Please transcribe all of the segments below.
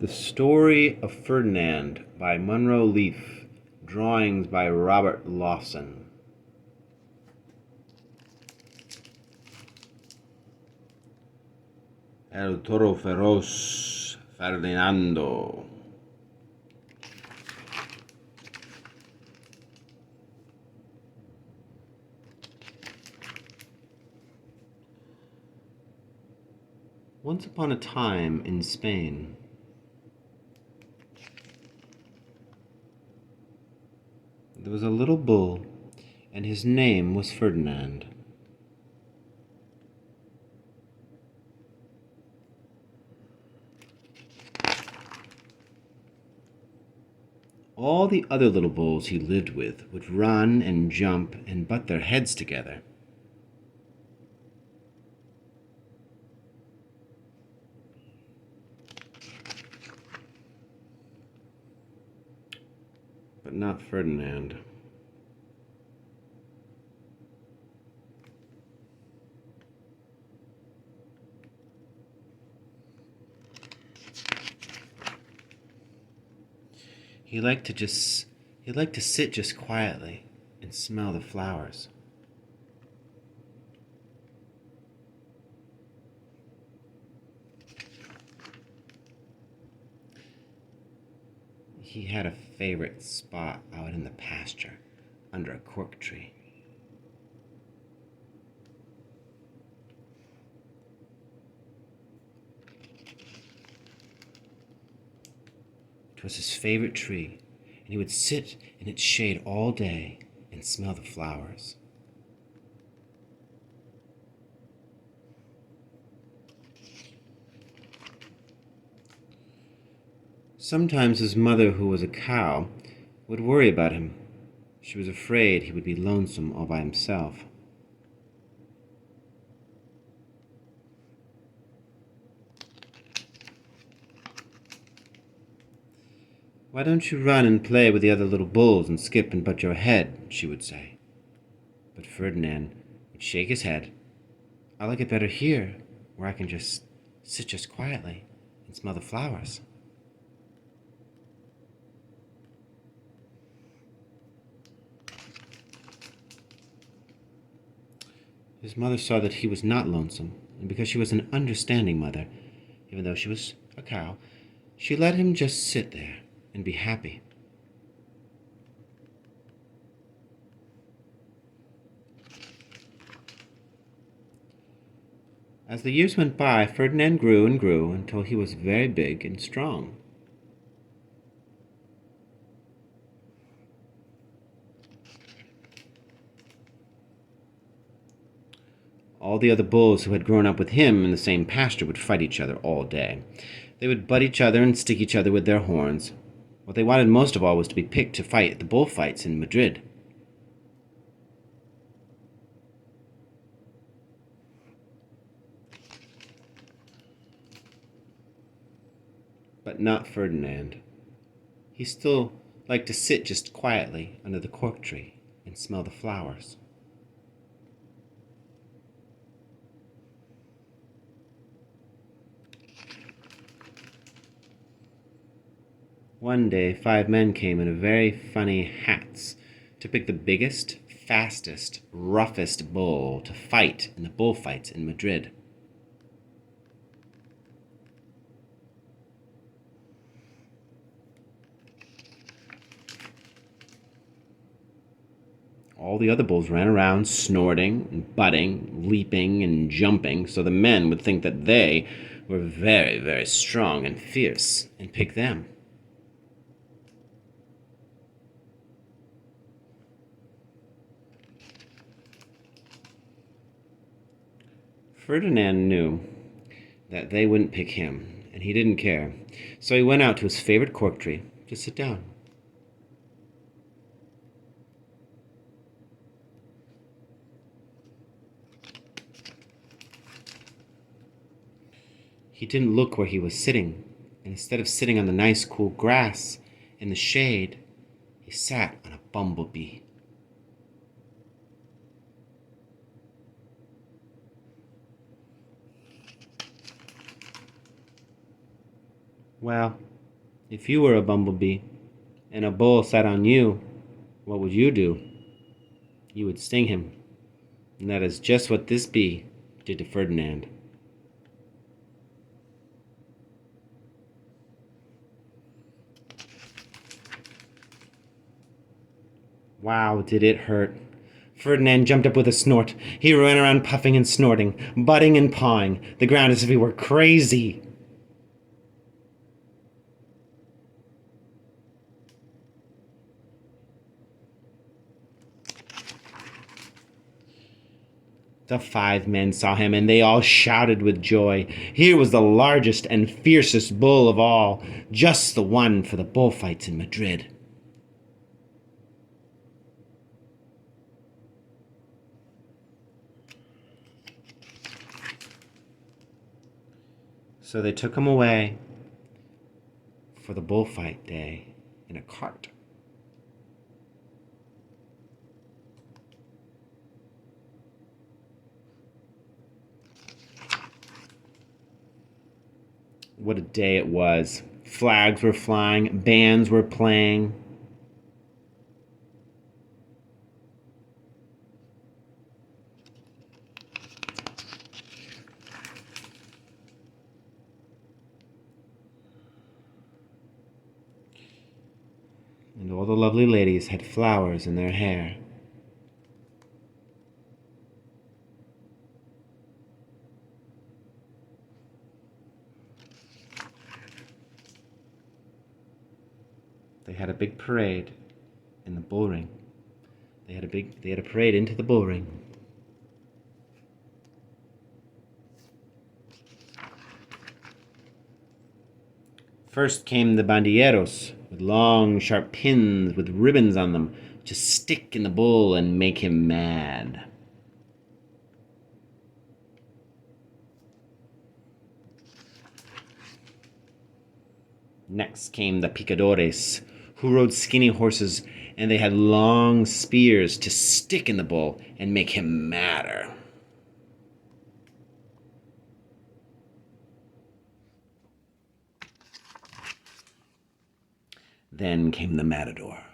The Story of Ferdinand by Munro Leaf. Drawings by Robert Lawson. El toro feroz, Ferdinando. Once upon a time in Spain, there was a little bull, and his name was Ferdinand. All the other little bulls he lived with would run and jump and butt their heads together. But not Ferdinand. He liked to sit just quietly and smell the flowers. He had a favorite spot out in the pasture under a cork tree. It was his favorite tree, and he would sit in its shade all day and smell the flowers. Sometimes his mother, who was a cow, would worry about him. She was afraid he would be lonesome all by himself. "Why don't you run and play with the other little bulls and skip and butt your head?" she would say. But Ferdinand would shake his head. "I like it better here, where I can just sit just quietly and smell the flowers." His mother saw that he was not lonesome, and because she was an understanding mother, even though she was a cow, she let him just sit there and be happy. As the years went by, Ferdinand grew and grew until he was very big and strong. All the other bulls who had grown up with him in the same pasture would fight each other all day. They would butt each other and stick each other with their horns. What they wanted most of all was to be picked to fight at the bullfights in Madrid. But not Ferdinand. He still liked to sit just quietly under the cork tree and smell the flowers. One day, 5 men came in very funny hats to pick the biggest, fastest, roughest bull to fight in the bullfights in Madrid. All the other bulls ran around snorting and butting, leaping and jumping, so the men would think that they were very, very strong and fierce and pick them. Ferdinand knew that they wouldn't pick him, and he didn't care, so he went out to his favorite cork tree to sit down. He didn't look where he was sitting, and instead of sitting on the nice cool grass in the shade, he sat on a bumblebee. Well, if you were a bumblebee and a bull sat on you, what would you do? You would sting him. And that is just what this bee did to Ferdinand. Wow, did it hurt. Ferdinand jumped up with a snort. He ran around puffing and snorting, butting and pawing the ground as if he were crazy. The 5 men saw him, and they all shouted with joy. Here was the largest and fiercest bull of all, just the one for the bullfights in Madrid. So they took him away for the bullfight day in a cart. What a day it was. Flags were flying, bands were playing. And all the lovely ladies had flowers in their hair. They had a big parade in the bullring. They had a parade into the bullring. First came the bandilleros, with long, sharp pins with ribbons on them to stick in the bull and make him mad. Next came the picadores, who rode skinny horses, and they had long spears to stick in the bull and make him madder. Then came the matador,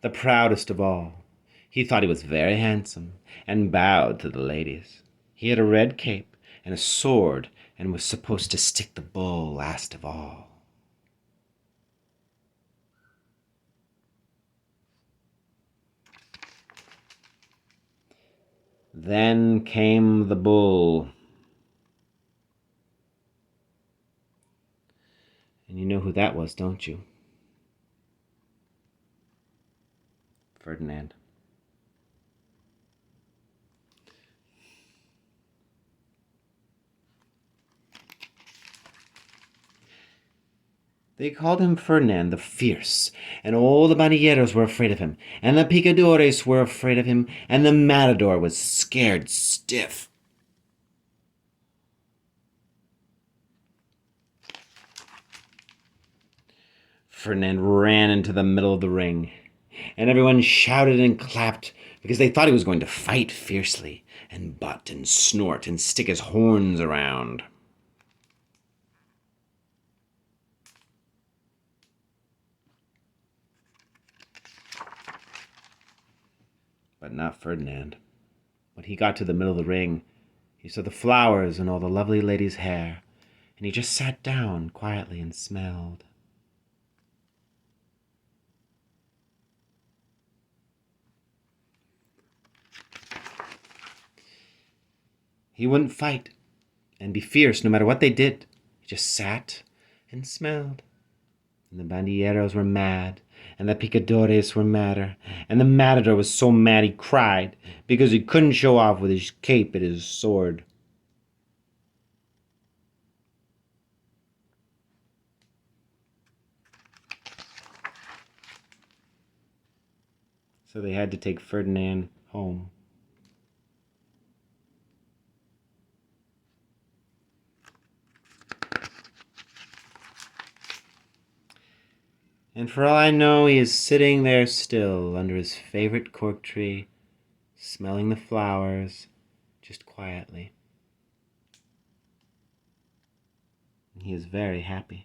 the proudest of all. He thought he was very handsome, and bowed to the ladies. He had a red cape and a sword, and was supposed to stick the bull last of all. Then came the bull. And you know who that was, don't you? Ferdinand. They called him Ferdinand the Fierce, and all the bandilleros were afraid of him, and the picadores were afraid of him, and the matador was scared stiff. Ferdinand ran into the middle of the ring, and everyone shouted and clapped because they thought he was going to fight fiercely and butt and snort and stick his horns around. But not Ferdinand. When he got to the middle of the ring, he saw the flowers in all the lovely ladies' hair, and he just sat down quietly and smelled. He wouldn't fight and be fierce no matter what they did. He just sat and smelled. And the bandilleros were mad, and the picadores were madder, and the matador was so mad he cried because he couldn't show off with his cape and his sword. So they had to take Ferdinand home. And for all I know, he is sitting there still under his favorite cork tree, smelling the flowers, just quietly. And he is very happy.